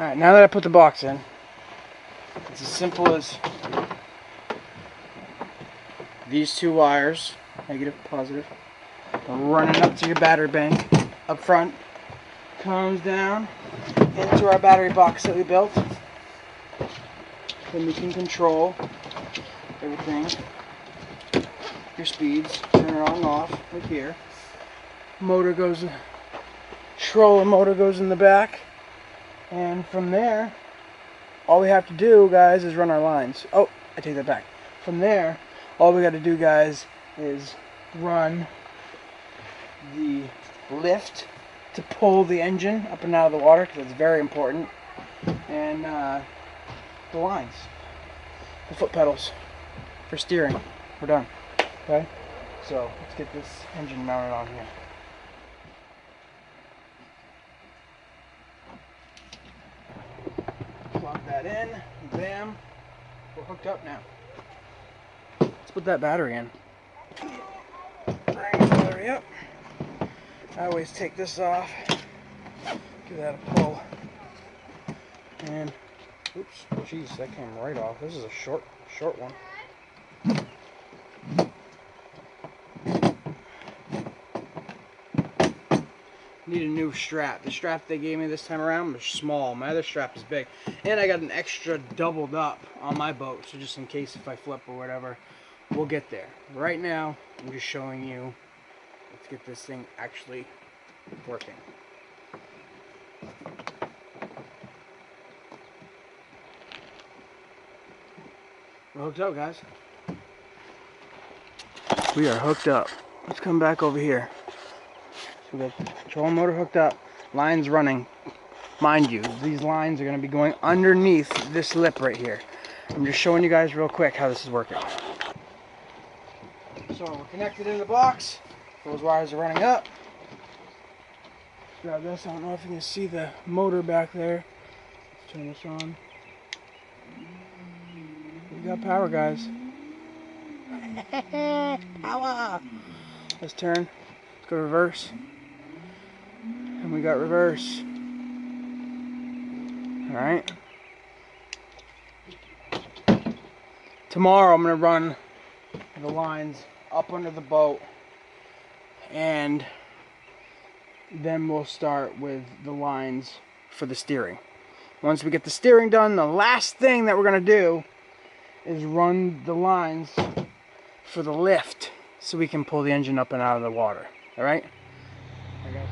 Alright, now that I put the box in, it's as simple as these two wires, negative, positive, running up to your battery bank up front, comes down into our battery box that we built. Then we can control everything, your speeds, turn it on and off, right here. Motor goes, controller motor goes in the back, and from there, all we have to do, guys, is run our lines. Oh, I take that back. From there, all we got to do, guys, is run the lift to pull the engine up and out of the water, because it's very important, and the lines, the foot pedals for steering. We're done. Okay, so let's get this engine mounted on here. Plug that in, bam, we're hooked up now. Let's put that battery in. Bring the battery up. I always take this off, give that a pull, and oops, jeez, that came right off. This is a short one. Need a new strap. The strap they gave me this time around was small. My other strap is big, and I got an extra doubled up on my boat, so just in case if I flip or whatever, we'll get there. Right now, I'm just showing you. Let's get this thing actually working. We're hooked up, guys. We are hooked up. Let's come back over here. So we got the control motor hooked up, lines running. Mind you, these lines are going to be going underneath this lip right here. I'm just showing you guys real quick how this is working. So we're connected in the box. Those wires are running up. Grab this. I don't know if you can see the motor back there. Let's turn this on. We got power, guys. Power! Let's turn. Let's go to reverse. And we got reverse. Alright. Tomorrow I'm going to run the lines up under the boat, and then we'll start with the lines for the steering. Once we get the steering done, the last thing that we're going to do is run the lines for the lift so we can pull the engine up and out of the water. Alright? Alright, guys.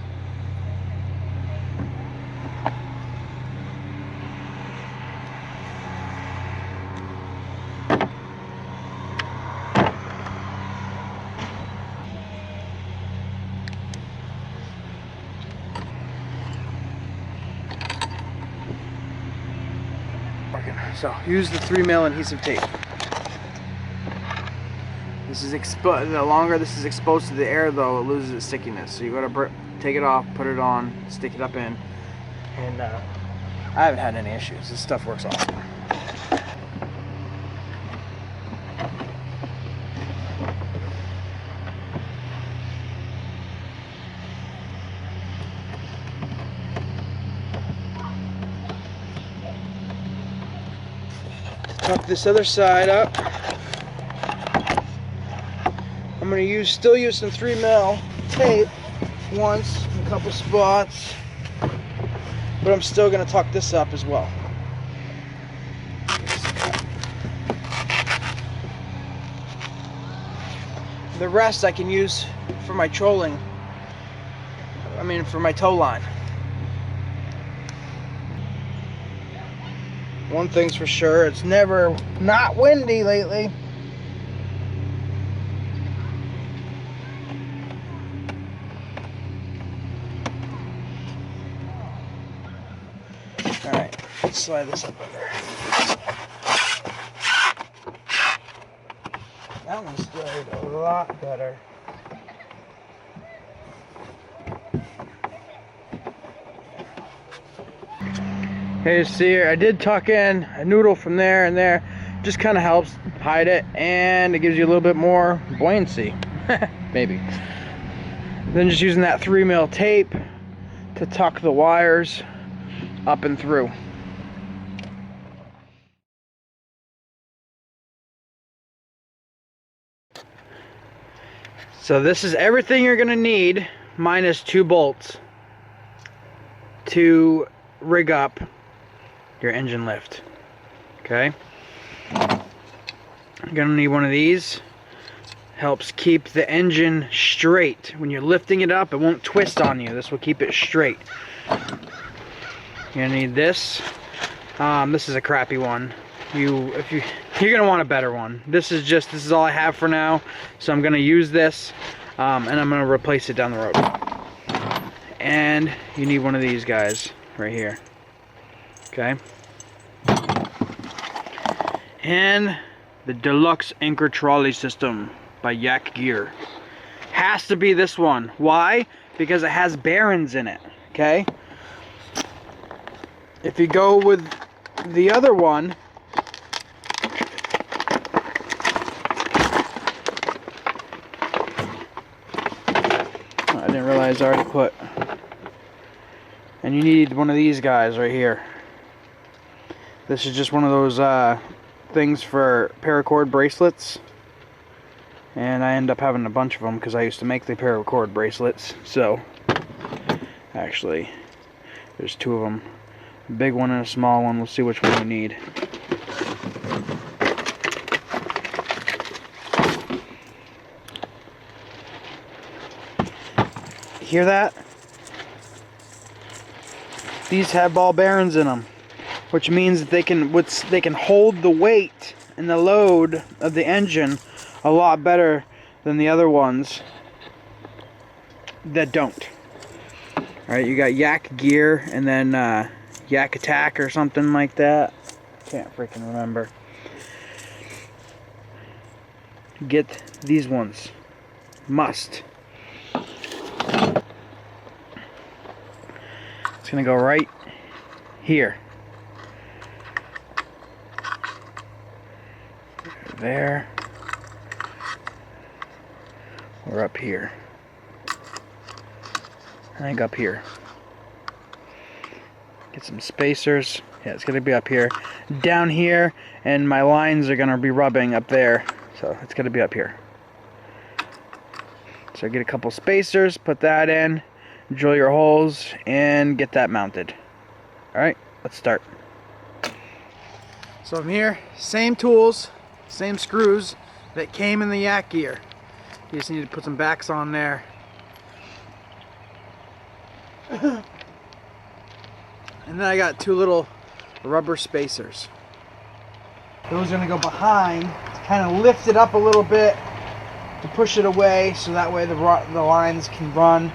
So use the 3mm adhesive tape. This is the longer this is exposed to the air, though, it loses its stickiness. So you gotta take it off, put it on, stick it up in, and I haven't had any issues. This stuff works awesome. Tuck this other side up. I'm going to still use some 3mm tape once in a couple spots, but I'm still going to tuck this up as well. The rest I can use for my trolling, for my tow line. One thing's for sure, it's never not windy lately. Alright, let's slide this up under. That one slid a lot better. Okay, see here, I did tuck in a noodle from there and there. Just kind of helps hide it, and it gives you a little bit more buoyancy. Maybe. Then just using that 3mm tape to tuck the wires up and through. So this is everything you're gonna need, minus 2 bolts to rig up your engine lift. Okay? You're gonna need one of these. Helps keep the engine straight. When you're lifting it up, it won't twist on you. This will keep it straight. You're gonna need this. This is a crappy one. You're gonna want a better one. This is all I have for now. So I'm gonna use this, and I'm gonna replace it down the road. And you need one of these guys right here. Okay. And the deluxe anchor trolley system by Kayak Gear. Has to be this one. Why? Because it has bearings in it. Okay. If you go with the other one, I didn't realize I already put. And you need one of these guys right here. This is just one of those things for paracord bracelets. And I end up having a bunch of them because I used to make the paracord bracelets. So, actually, there's 2 of them. A big one and a small one. We'll see which one you need. Hear that? These have ball bearings in them, which means that they can hold the weight and the load of the engine a lot better than the other ones that don't. Alright, you got Kayak Gear and then Kayak Attack or something like that. Can't freaking remember. Get these ones. Must. It's gonna go right here. There. Or up here. I think up here. Get some spacers. Yeah, it's gonna be up here. Down here, and my lines are gonna be rubbing up there. So it's gonna be up here. So get a couple spacers, put that in, drill your holes, and get that mounted. Alright, let's start. So I'm here, same tools, same screws that came in the Kayak Gear. You just need to put some backs on there. And then I got 2 little rubber spacers. Those are going to go behind to kind of lift it up a little bit to push it away, so that way the lines can run,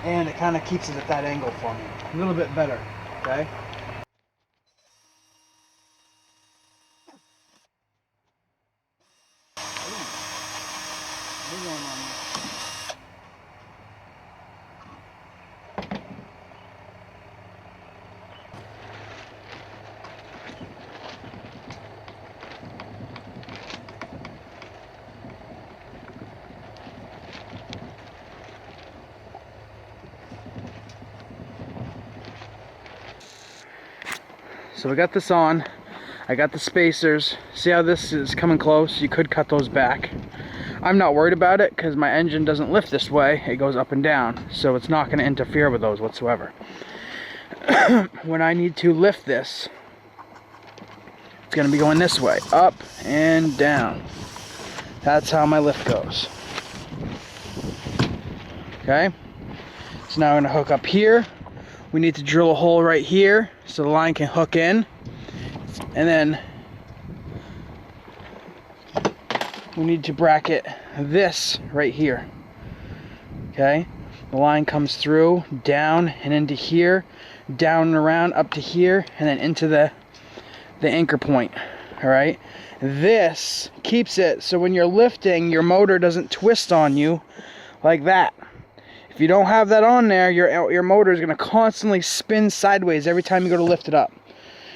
and it kind of keeps it at that angle for me. A little bit better, okay? So we got this on. I got the spacers. See how this is coming close? You could cut those back. I'm not worried about it because my engine doesn't lift this way. It goes up and down. So it's not going to interfere with those whatsoever. When I need to lift this, it's going to be going this way. Up and down. That's how my lift goes. Okay? So now I'm going to hook up here. We need to drill a hole right here so the line can hook in. And then we need to bracket this right here. Okay? The line comes through, down and into here, down and around, up to here, and then into the anchor point. Alright? This keeps it so when you're lifting, your motor doesn't twist on you like that. If you don't have that on there, your motor is going to constantly spin sideways every time you go to lift it up.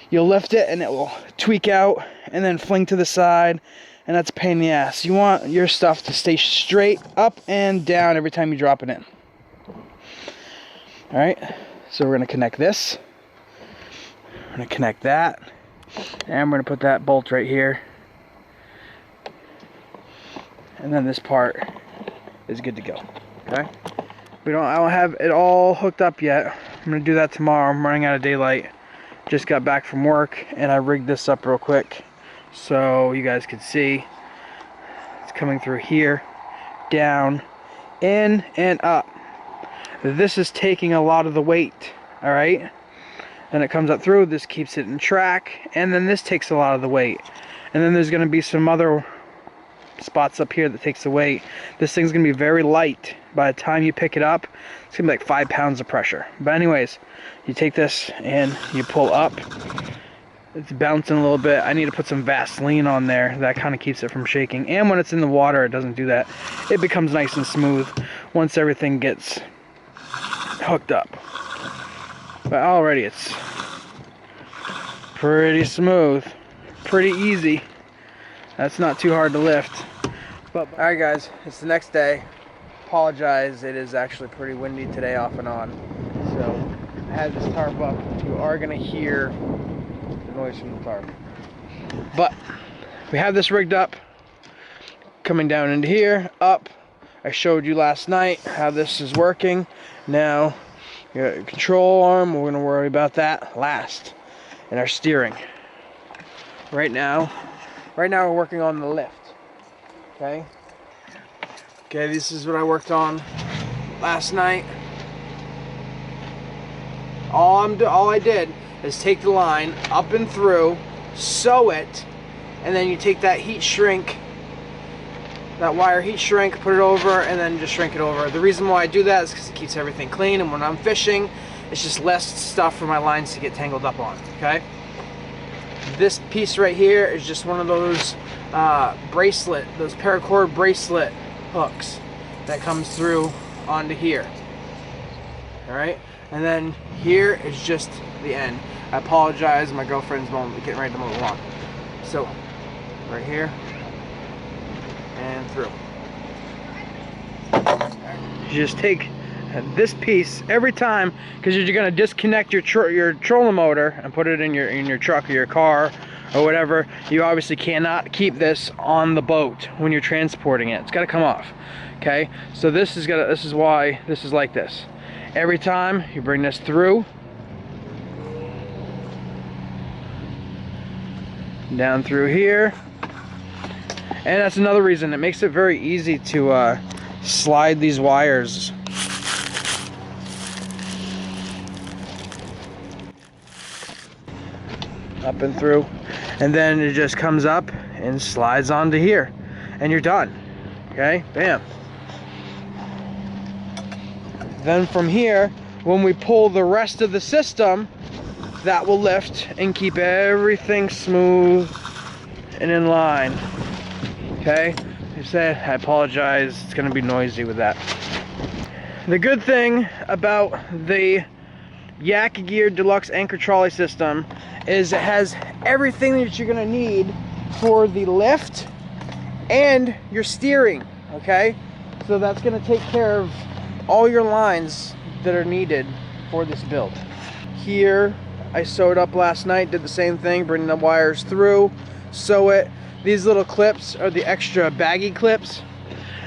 You'll lift it and it will tweak out and then fling to the side, and that's a pain in the ass. You want your stuff to stay straight up and down every time you drop it in. Alright, so we're going to connect this. We're going to connect that. And we're going to put that bolt right here. and then this part is good to go. Okay. I don't have it all hooked up yet. I'm gonna do that tomorrow. I'm running out of daylight. Just got back from work and I rigged this up real quick so you guys can see. It's coming through here, down, in, and up. This is taking a lot of the weight, all right? Then it comes up through, this keeps it in track, and then this takes a lot of the weight. And then there's gonna be some other spots up here that takes the weight. This thing's gonna be very light. By the time you pick it up, it's gonna be like 5 pounds of pressure. But anyways, you take this and you pull up. It's bouncing a little bit. I need to put some Vaseline on there. That kind of keeps it from shaking. And when it's in the water, it doesn't do that. It becomes nice and smooth once everything gets hooked up. But already it's pretty smooth, pretty easy. That's not too hard to lift. But all right, guys, it's the next day. Apologize, it is actually pretty windy today, off and on. So I had this tarp up. You are gonna hear the noise from the tarp. But we have this rigged up, coming down into here, up. I showed you last night how this is working. Now, your control arm, we're gonna worry about that last. And our steering. Right now we're working on the lift. Okay? Okay, this is what I worked on last night. All I did is take the line up and through, sew it, and then you take that heat shrink, that wire heat shrink, put it over, and then just shrink it over. The reason why I do that is because it keeps everything clean, and when I'm fishing, it's just less stuff for my lines to get tangled up on, okay? This piece right here is just one of those those paracord bracelet hooks that comes through onto here. Alright? And then here is just the end. I apologize, my girlfriend's getting ready to mow the lawn. So, right here, and through. You just take this piece every time, because you're going to disconnect your trolling motor and put it in your truck or your car or whatever. You obviously cannot keep this on the boat when you're transporting it. It's got to come off. Okay, so this is why this is like this. Every time you bring this through, down through here, and that's another reason it makes it very easy to slide these wires. Up and through, and then it just comes up and slides onto here, and you're done. Okay, bam. Then from here, when we pull the rest of the system, that will lift and keep everything smooth and in line. Okay, I apologize, it's gonna be noisy with that. The good thing about the Yak Gear Deluxe Anchor Trolley System is it has everything that you're gonna need for the lift and your steering, okay? So that's gonna take care of all your lines that are needed for this build. Here, I sewed up last night, did the same thing, bring the wires through, sew it. These little clips are the extra baggy clips.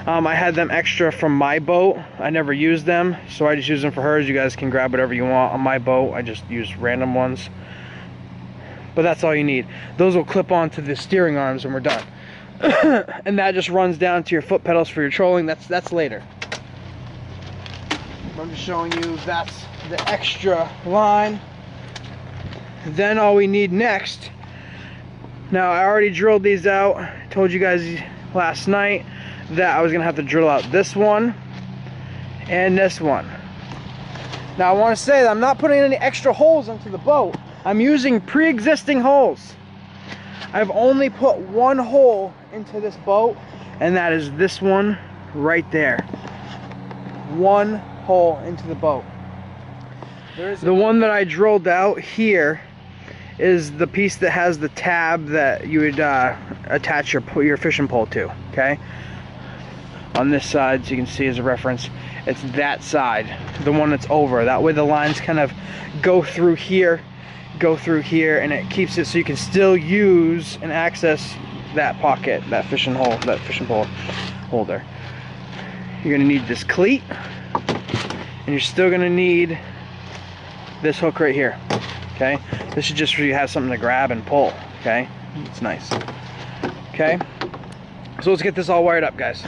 I had them extra from my boat. I never used them, so I just use them for hers. You guys can grab whatever you want. On my boat, I just use random ones. But that's all you need. Those will clip onto the steering arms when we're done. And that just runs down to your foot pedals for your trolling. That's later. I'm just showing you that's the extra line. Then all we need next, now I already drilled these out. I told you guys last night that I was gonna have to drill out this one and this one. Now I want to say that I'm not putting any extra holes into the boat. I'm using pre-existing holes. I've only put one hole into this boat, and that is this one right there. One hole into the boat. The one that I drilled out here is the piece that has the tab that you would attach your fishing pole to, okay? On this side, so you can see as a reference, it's that side, the one that's over. That way the lines kind of go through here, and it keeps it so you can still use and access that pocket, that fishing pole holder. You're gonna need this cleat, and you're still gonna need this hook right here. Okay, this is just for you to have something to grab and pull. Okay, it's nice. Okay, so let's get this all wired up, guys.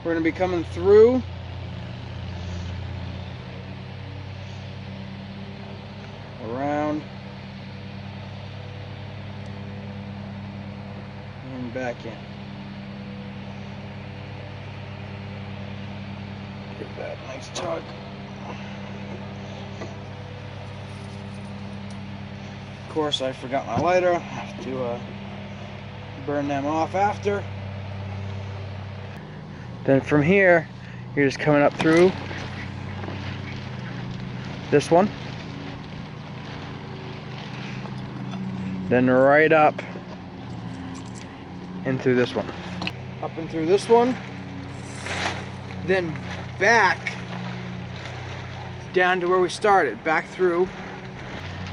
We're gonna be coming through around and back in. Give that a nice tug. Of course, I forgot my lighter. I have to burn them off after. Then from here, you're just coming up through this one. Then right up and through this one. Up and through this one. Then back down to where we started. Back through.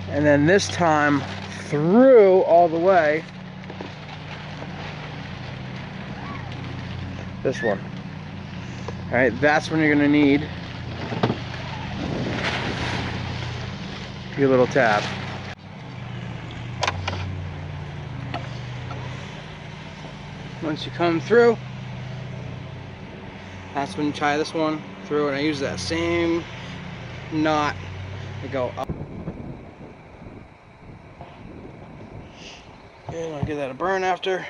And then this time through all the way. This one. Alright, that's when you're going to need your little tab. Once you come through, that's when you tie this one through, and I use that same knot to go up. And I'll give that a burn after.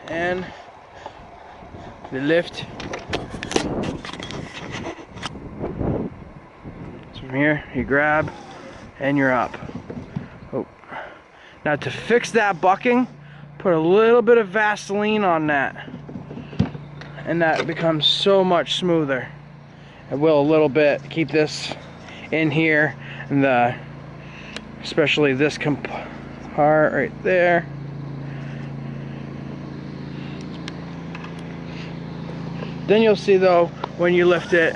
And the lift. So from here, you grab and you're up. Oh. Now to fix that bucking, put a little bit of Vaseline on that. And that becomes so much smoother. I will a little bit keep this in here, and especially this part right there. Then you'll see though, when you lift it,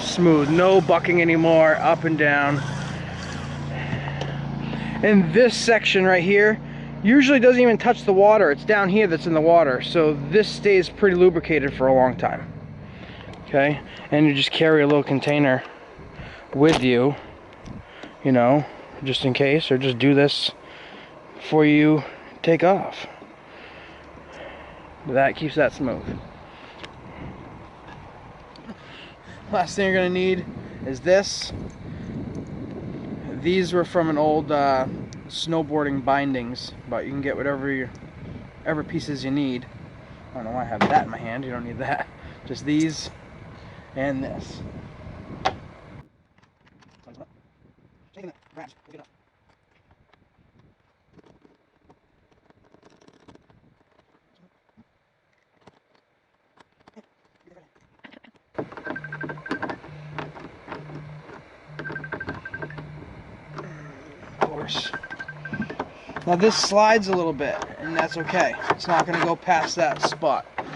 smooth, no bucking anymore, up and down. And this section right here usually doesn't even touch the water. It's down here that's in the water, so this stays pretty lubricated for a long time. Okay, and you just carry a little container with you, you know, just in case, or just do this before you take off. That keeps that smooth. Last thing you're gonna need is this. These were from an old snowboarding bindings, but you can get whatever pieces you need. I don't know why I have that in my hand. You don't need that. Just these and this. Now this slides a little bit, and that's okay. It's not going to go past that spot. Can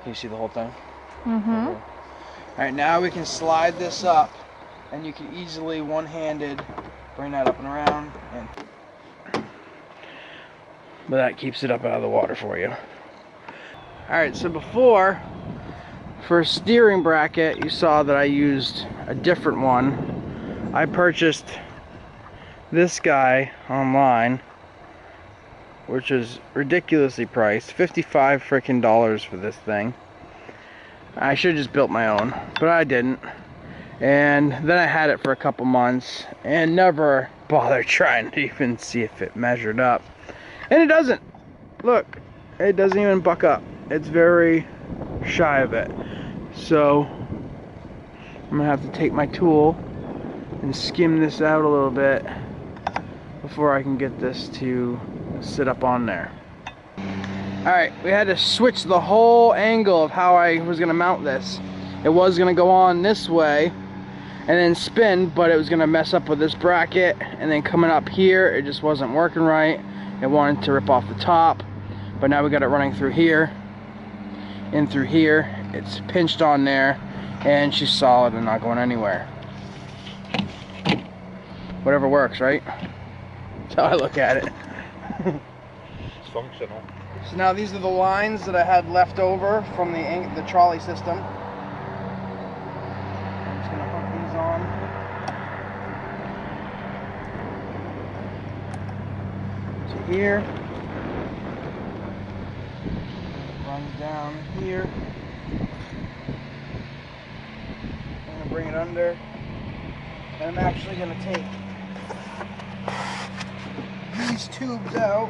you see the whole thing? Mm-hmm. Okay. Alright, now we can slide this up, and you can easily one-handed bring that up and around. But that keeps it up out of the water for you. Alright, so before, for a steering bracket, you saw that I used a different one. I purchased this guy online, which is ridiculously priced, $55 freaking for this thing. I should have just built my own, but I didn't. And then I had it for a couple months and never bothered trying to even see if it measured up. And it doesn't. Look, it doesn't even buck up. It's very shy of it. So I'm gonna have to take my tool and skim this out a little bit before I can get this to sit up on there. Alright, we had to switch the whole angle of how I was going to mount this. It was going to go on this way and then spin, but it was going to mess up with this bracket, and then coming up here it just wasn't working right. It wanted to rip off the top, but now we got it running through here, in through here. It's pinched on there, and she's solid and not going anywhere. whatever works, right? That's how I look at it. It's functional. So now these are the lines that I had left over from the trolley system. I'm just gonna hook these on. To here. Runs down here. I'm gonna bring it under. And I'm actually gonna take these tubes out.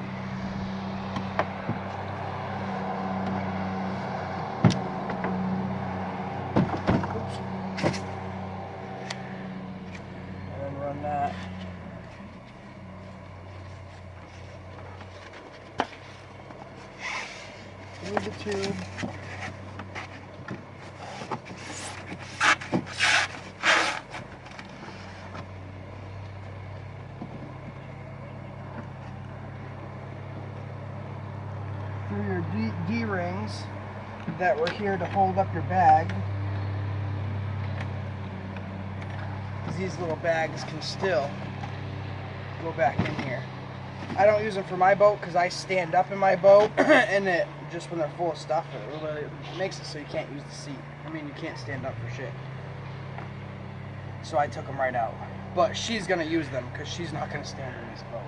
Run that. Through the tube. Through your D-rings that were here to hold up your bag. These little bags can still go back in here. I don't use them for my boat because I stand up in my boat and it just when they're full of stuff it makes it so you can't use the seat. I mean, you can't stand up for shit. So I took them right out. But she's gonna use them because she's not gonna stand in this boat.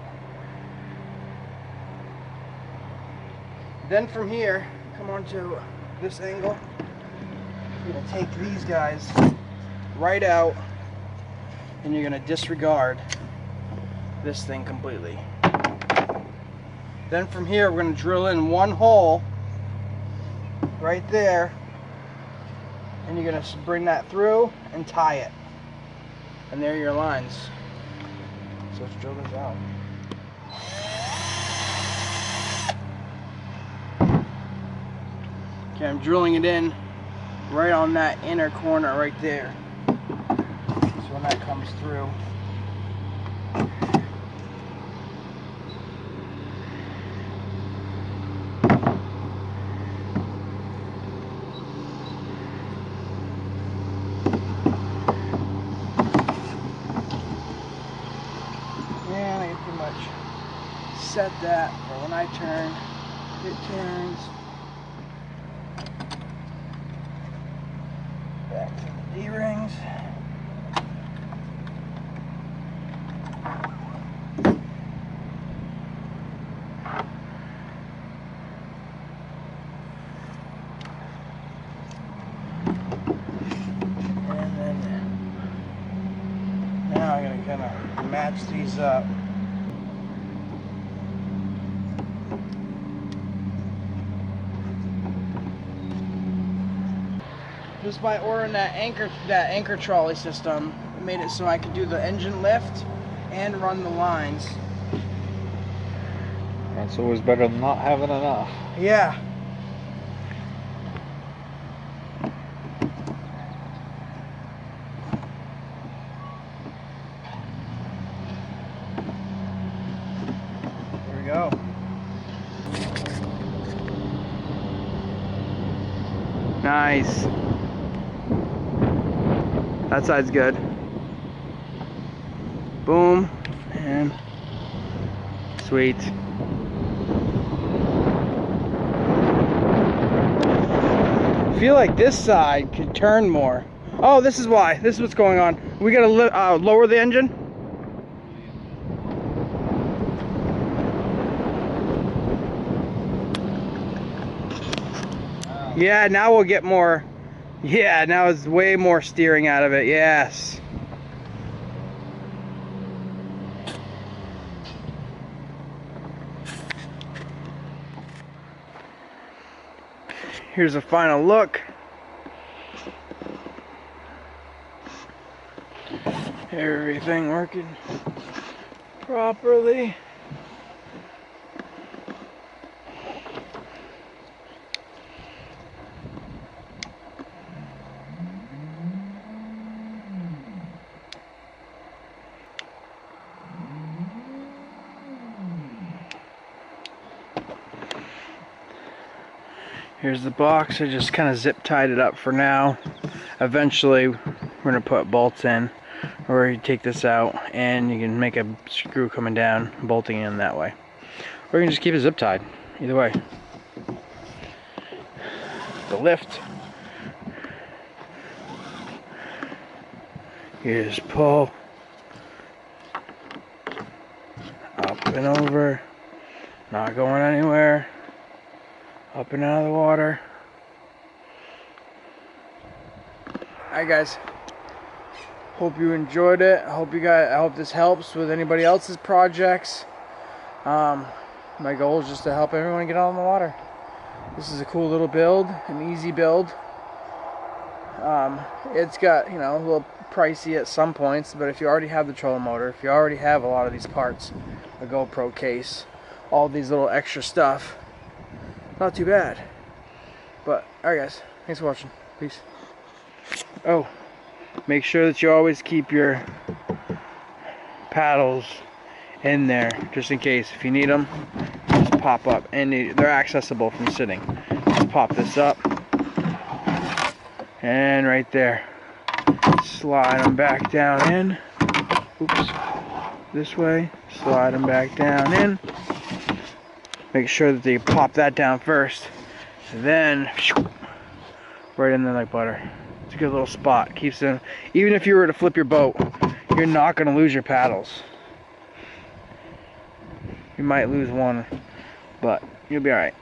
Then from here, come onto this angle. You're gonna take these guys right out. And you're going to disregard this thing completely. Then from here we're going to drill in one hole right there, and you're going to bring that through and tie it, and there are your lines. So let's drill this out. Okay, I'm drilling it in right on that inner corner right there. When that comes through, and I can pretty much set that for when I turn, it turns back to the D-rings. Kind of match these up. Just by ordering that anchor trolley system, it made it so I could do the engine lift and run the lines. That's always better than not having enough. Yeah. Go. Nice. That side's good. Boom. And sweet. I feel like this side could turn more. Oh, this is why. This is what's going on. We gotta lower the engine. Yeah, now we'll get more. Yeah, now it's way more steering out of it. Yes. Here's a final look. Everything working properly. Here's the box. I just kind of zip tied it up for now. Eventually we're going to put bolts in. or you take this out and you can make a screw coming down, bolting in that way. Or you can just keep it zip tied, either way. The lift. You just pull up and over, not going anywhere, up and out of the water. Alright guys, hope you enjoyed it. I hope this helps with anybody else's projects. My goal is just to help everyone get out on the water. This is a cool little build, an easy build. It's got, you know, a little pricey at some points, but if you already have the trolling motor, if you already have a lot of these parts, a GoPro case, all these little extra stuff, not too bad. But alright guys, thanks for watching. Peace. Oh, make sure that you always keep your paddles in there, just in case. If you need them, just pop up, and they're accessible from sitting. Just pop this up, and right there, slide them back down in. Oops, this way, slide them back down in. Make sure that you pop that down first, then right in there like butter. It's a good little spot. Keeps them, even if you were to flip your boat, you're not going to lose your paddles. You might lose one, but you'll be alright.